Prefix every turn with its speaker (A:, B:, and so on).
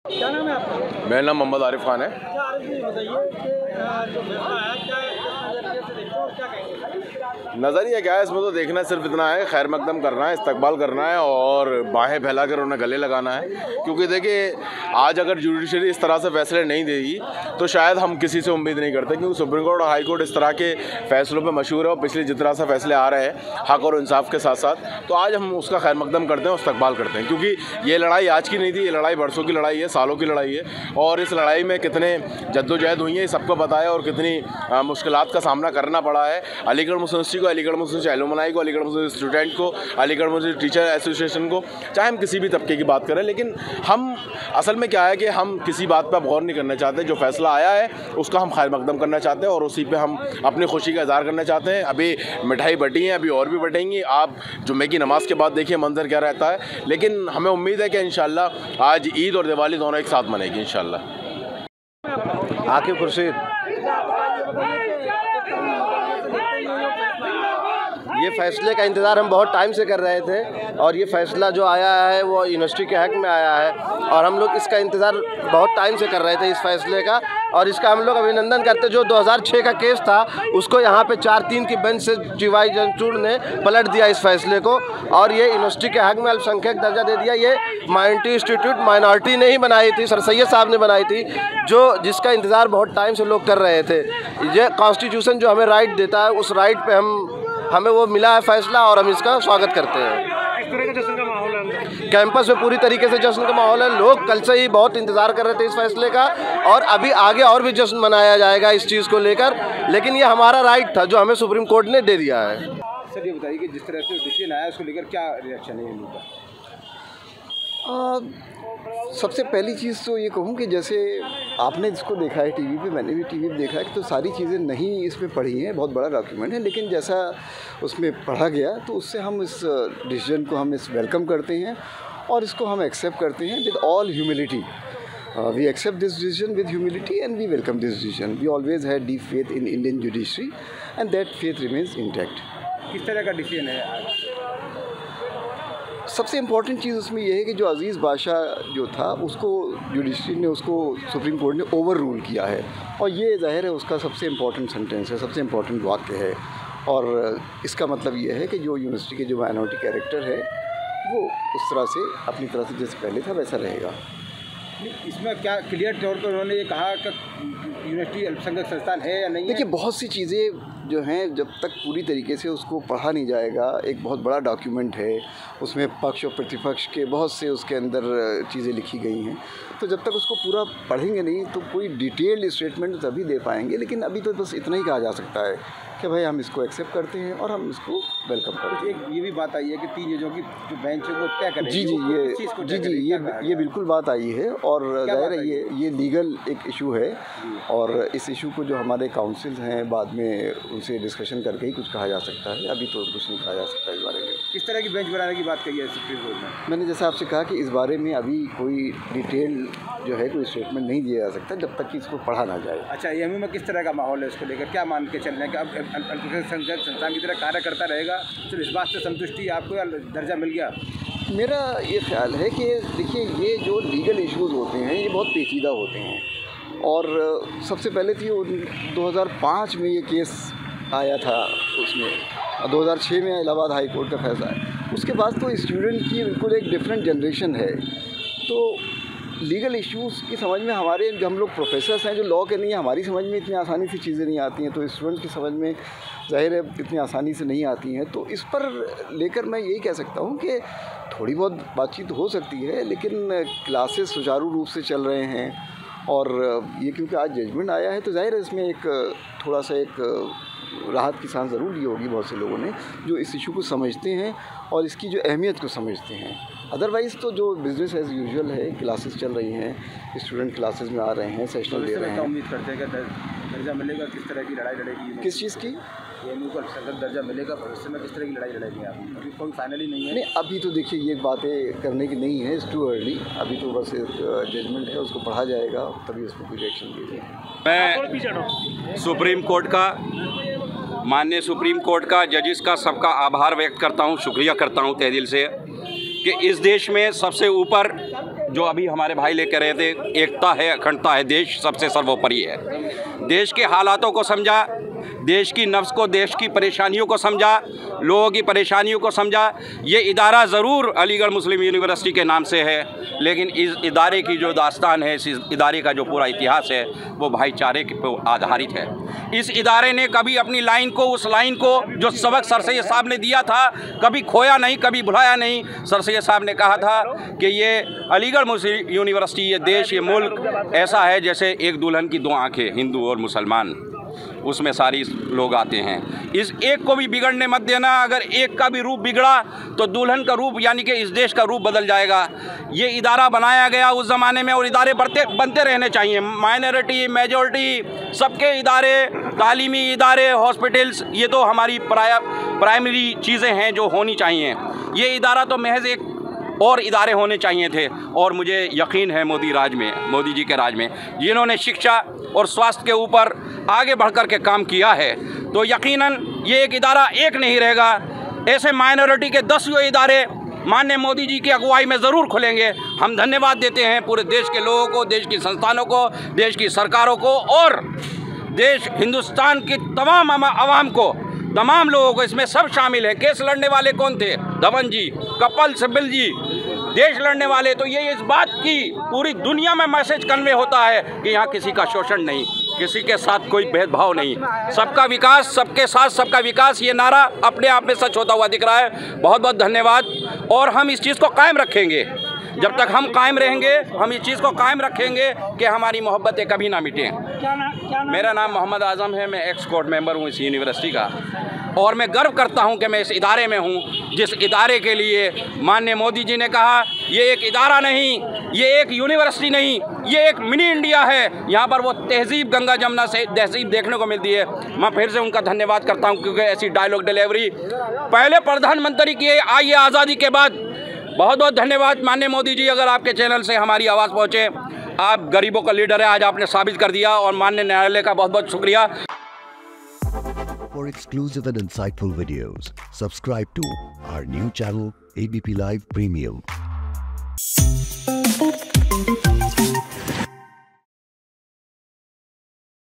A: क्या नाम है आपका?
B: मेरा नाम मोहम्मद आरिफ खान है।
A: क्या आरिफ जी बताइए कि जो फैसला है क्या किस नजरिए से देखते हो और क्या कहेंगे?
B: नज़रिया क्या है इसमें, तो देखना सिर्फ इतना है, खैर मकदम करना है, इस्तकबाल करना है और बाहें फैलाकर उन्हें गले लगाना है। क्योंकि देखिए आज अगर जुडिशरी इस तरह से फैसले नहीं देगी तो शायद हम किसी से उम्मीद नहीं करते, क्योंकि सुप्रीम कोर्ट और हाई कोर्ट इस तरह के फैसलों पे मशहूर है और पिछले जितना सा फैसले आ रहे हैं हक और इंसाफ के साथ साथ, तो आज हम उसका खैर मकदम करते हैं और इस्तकबाल करते हैं। क्योंकि ये लड़ाई आज की नहीं थी, ये लड़ाई बरसों की लड़ाई है, सालों की लड़ाई है और इस लड़ाई में कितने जद्दोजहद हुई है सबको बताया और कितनी मुश्किलात का सामना करना पड़ा है। अलीगढ़ मुस्लिम यूनिवर्सिटी को, अलीगढ़ मुस्लिम एलुमनाई को, अलीगढ़ मुस्लिम स्टूडेंट को, अलीगढ़ मुस्लिम टीचर एसोसिएशन को, चाहे हम किसी भी तबके की बात करें, लेकिन हम असल में क्या है कि हम किसी बात पर गौर नहीं करना चाहते। जो फैसला आया है उसका हम खैर मकदम करना चाहते हैं और उसी पे हम अपनी खुशी का इज़हार करना चाहते हैं। अभी मिठाई बटी हैं, अभी और भी बटेंगी। आप जुम्मे की नमाज़ के बाद देखिए मंजर क्या रहता है, लेकिन हमें उम्मीद है कि इंशाल्लाह आज ईद और दिवाली दोनों एक साथ मनेगी इंशाल्लाह।
C: आकिब खुर्शीद। ये फ़ैसले का इंतज़ार हम बहुत टाइम से कर रहे थे और ये फ़ैसला जो आया है वो यूनिवर्सिटी के हक़ में आया है और हम लोग इसका इंतज़ार बहुत टाइम से कर रहे थे इस फ़ैसले का, और इसका हम लोग अभिनंदन करते। जो 2006 का केस था उसको यहाँ पे 4-3 की बेंच से जीवाई चंद्रचूड़ ने पलट दिया इस फ़ैसले को और ये यूनिवर्सिटी के हक़ में अल्पसंख्यक दर्जा दे दिया। ये माइनॉरिटी इंस्टीट्यूट माइनॉरिटी ने ही बनाई थी, सर सैयद साहब ने बनाई थी, जिसका इंतज़ार बहुत टाइम से लोग कर रहे थे। ये कॉन्स्टिट्यूशन जो हमें राइट देता है उस राइट पे हमें वो मिला है फ़ैसला और हम इसका स्वागत करते हैं।
A: किस तरह का जश्न का माहौल है?
C: कैंपस में पूरी तरीके से जश्न का माहौल है। लोग कल से ही बहुत इंतज़ार कर रहे थे इस फैसले का और अभी आगे और भी जश्न मनाया जाएगा इस चीज़ को लेकर, लेकिन ये हमारा राइट था जो हमें सुप्रीम कोर्ट ने दे दिया है।
D: सर ये बताइए कि जिस तरह से डिसीजन आया उसको लेकर क्या रिएक्शन है इनका?
E: सबसे पहली चीज़ तो ये कहूँ कि जैसे आपने इसको देखा है टीवी पे, मैंने भी टीवी पे देखा है कि तो सारी चीज़ें नहीं इसमें पढ़ी हैं, बहुत बड़ा डॉक्यूमेंट है, लेकिन जैसा उसमें पढ़ा गया तो उससे हम इस डिसीजन को हम इस वेलकम करते हैं और इसको हम एक्सेप्ट करते हैं with all humility. We accept this decision with humility and we welcome this decision. We always had deep faith in Indian judiciary and that faith remains intact.
D: किस तरह का डिसीजन है आज?
E: सबसे इम्पॉर्टेंट चीज़ उसमें यह है कि जो अज़ीज़ बादशाह जो था उसको जुडिशरी ने उसको सुप्रीम कोर्ट ने ओवर रूल किया है और ये ज़ाहिर है उसका सबसे इम्पॉर्टेंट सेंटेंस है, सबसे इम्पॉर्टेंट वाक्य है और इसका मतलब ये है कि जो यूनिवर्सिटी के जो माइनॉरिटी कैरेक्टर है वो उस तरह से अपनी तरह से जैसे पहले था वैसा रहेगा।
D: इसमें क्या क्लियर तौर पर उन्होंने ये कहा कि यूनिवर्सिटी अल्पसंख्यक संस्थान है या नहीं है?
E: देखिए बहुत सी चीज़ें जो हैं जब तक पूरी तरीके से उसको पढ़ा नहीं जाएगा, एक बहुत बड़ा डॉक्यूमेंट है, उसमें पक्ष और प्रतिपक्ष के बहुत से उसके अंदर चीज़ें लिखी गई हैं, तो जब तक उसको पूरा पढ़ेंगे नहीं तो कोई डिटेल्ड स्टेटमेंट तभी दे पाएंगे। लेकिन अभी तो बस इतना ही कहा जा सकता है कि भाई हम इसको एक्सेप्ट करते हैं और हम इसको वेलकम करते हैं।
D: एक ये भी बात आई है कि 3 जजों की जो बेंच है वो तय करेगी।
E: ये बिल्कुल बात आई है और ज़ाहिर है ये लीगल एक इशू है और इस इशू को जो हमारे काउंसिल हैं बाद में उनसे डिस्कशन करके ही कुछ कहा जा सकता है, अभी तो कुछ नहीं कहा जा सकता इस बारे में।
D: किस तरह की बेंच बनाने की बात कही है सुप्रीम कोर्ट में?
E: मैंने जैसा आपसे कहा कि इस बारे में अभी कोई डिटेल जो है कोई स्टेटमेंट नहीं दिया जा सकता जब तक कि इसको पढ़ा ना जाए।
D: अच्छा, एएमयू में किस तरह का माहौल है उसको लेकर, क्या मान के चलने का? अब अल्पसंख्यक संस्थान की तरह कार्य करता रहेगा, सिर्फ इस बात से संतुष्टि आपको दर्जा मिल गया?
E: मेरा ये ख्याल है कि देखिए ये जो लीगल इश्यूज़ होते हैं ये बहुत पेचीदा होते हैं और सबसे पहले तो 2005 में ये केस आया था, उसमें 2006 में इलाहाबाद हाई कोर्ट का फैसला है, उसके बाद तो स्टूडेंट की बिल्कुल एक डिफरेंट जनरेशन है। तो लीगल इश्यूज़ की समझ में हमारे जो हम लोग प्रोफेसर्स हैं जो लॉ के नहीं, हमारी समझ में इतनी आसानी से चीज़ें नहीं आती हैं, तो स्टूडेंट्स की समझ में ज़ाहिर है इतनी आसानी से नहीं आती हैं। तो इस पर लेकर मैं यही कह सकता हूँ कि थोड़ी बहुत बातचीत हो सकती है, लेकिन क्लासेस सुचारू रूप से चल रहे हैं और ये क्योंकि आज जजमेंट आया है तो ज़ाहिर है इसमें एक थोड़ा सा एक राहत की सांस ज़रूर ली होगी बहुत से लोगों ने जो इस इशू को समझते हैं और इसकी जो अहमियत को समझते हैं। अदरवाइज़ तो जो बिज़नेस एज़ यूजुअल है, क्लासेस चल रही हैं, स्टूडेंट क्लासेस में आ रहे हैं, सेशनल दे रहे हैं।
D: उम्मीद करते हैं कि दर्जा मिलेगा, किस तरह की लड़ाई लड़ेगी?
E: किस चीज़ की?
D: एएमयू को अल्पसंख्यक दर्जा मिलेगा, भविष्य में किस तरह की लड़ाई लड़ेगी आप? अभी कोई फाइनली नहीं है।
E: नहीं, अभी तो देखिए ये बातें करने की नहीं है, इट्स टू अर्ली। अभी तो बस जजमेंट है, उसको पढ़ा जाएगा तभी उसमें कोई रिएक्शन दिए जाएगा।
F: मैं सुप्रीम कोर्ट का, माननीय सुप्रीम कोर्ट का, जजेस का, सबका आभार व्यक्त करता हूं, शुक्रिया करता हूं तहे दिल से कि इस देश में सबसे ऊपर जो अभी हमारे भाई लेकर रहे थे, एकता है, अखंडता है, देश सबसे सर्वोपरि है। देश के हालातों को समझा, देश की नफ्स को, देश की परेशानियों को समझा, लोगों की परेशानियों को समझा। ये इदारा ज़रूर अलीगढ़ मुस्लिम यूनिवर्सिटी के नाम से है, लेकिन इस इदारे की जो दास्तान है, इस इदारे का जो पूरा इतिहास है, वो भाईचारे पर आधारित है। इस इदारे ने कभी अपनी लाइन को, उस लाइन को जो सबक सर सैयद साहब ने दिया था, कभी खोया नहीं, कभी भुलाया नहीं। सर सैयद साहब ने कहा था कि ये अलीगढ़ मुस्लिम यूनिवर्सिटी, ये देश, ये मुल्क ऐसा है जैसे एक दुल्हन की दो आंखें, हिंदू और मुसलमान, उसमें सारी लोग आते हैं। इस एक को भी बिगड़ने मत देना। अगर एक का भी रूप बिगड़ा तो दुल्हन का रूप यानी कि इस देश का रूप बदल जाएगा। ये इदारा बनाया गया उस ज़माने में, और इदारे बनते रहने चाहिए। माइनॉरिटी, मेजॉरिटी, सबके इदारे, तालीमी इदारे, हॉस्पिटल्स, ये तो हमारी प्राइमरी चीज़ें हैं जो होनी चाहिए। ये इदारा तो महज एक और इदारे होने चाहिए थे। और मुझे यकीन है मोदी राज में, मोदी जी के राज में, जिन्होंने शिक्षा और स्वास्थ्य के ऊपर आगे बढ़कर के काम किया है, तो यकीनन ये एक इदारा एक नहीं रहेगा। ऐसे माइनॉरिटी के 10 इदारे माननीय मोदी जी की अगुवाई में ज़रूर खुलेंगे। हम धन्यवाद देते हैं पूरे देश के लोगों को, देश की संस्थानों को, देश की सरकारों को, और देश हिंदुस्तान की तमाम आवाम को, तमाम लोगों को। इसमें सब शामिल हैं। केस लड़ने वाले कौन थे? धवन जी, कपिल सिब्बल जी, देश लड़ने वाले। तो ये इस बात की पूरी दुनिया में मैसेज कन्वे होता है कि यहाँ किसी का शोषण नहीं, किसी के साथ कोई भेदभाव नहीं, सबका विकास, सबके साथ सबका विकास। ये नारा अपने आप में सच होता हुआ दिख रहा है। बहुत बहुत धन्यवाद। और हम इस चीज़ को कायम रखेंगे। जब तक हम कायम रहेंगे, हम इस चीज़ को कायम रखेंगे कि हमारी मोहब्बतें कभी ना मिटें। मेरा नाम मोहम्मद आज़म है, मैं एक्स कोर्ट मेंबर हूँ इस यूनिवर्सिटी का, और मैं गर्व करता हूँ कि मैं इस इदारे में हूँ, जिस इदारे के लिए माननीय मोदी जी ने कहा ये एक इदारा नहीं, ये एक यूनिवर्सिटी नहीं, ये एक मिनी इंडिया है। यहाँ पर वो तहजीब, गंगा जमुना से तहजीब देखने को मिलती है। मैं फिर से उनका धन्यवाद करता हूँ, क्योंकि ऐसी डायलॉग डिलीवरी पहले प्रधानमंत्री की आई है आज़ादी के बाद। बहुत बहुत धन्यवाद माननीय मोदी जी। अगर आपके चैनल से हमारी आवाज़ पहुँचे, आप गरीबों का लीडर है, आज आपने साबित कर दिया, और माननीय न्यायालय का बहुत बहुत शुक्रिया।
G: For exclusive and insightful videos, subscribe to our new channel ABP Live Premium.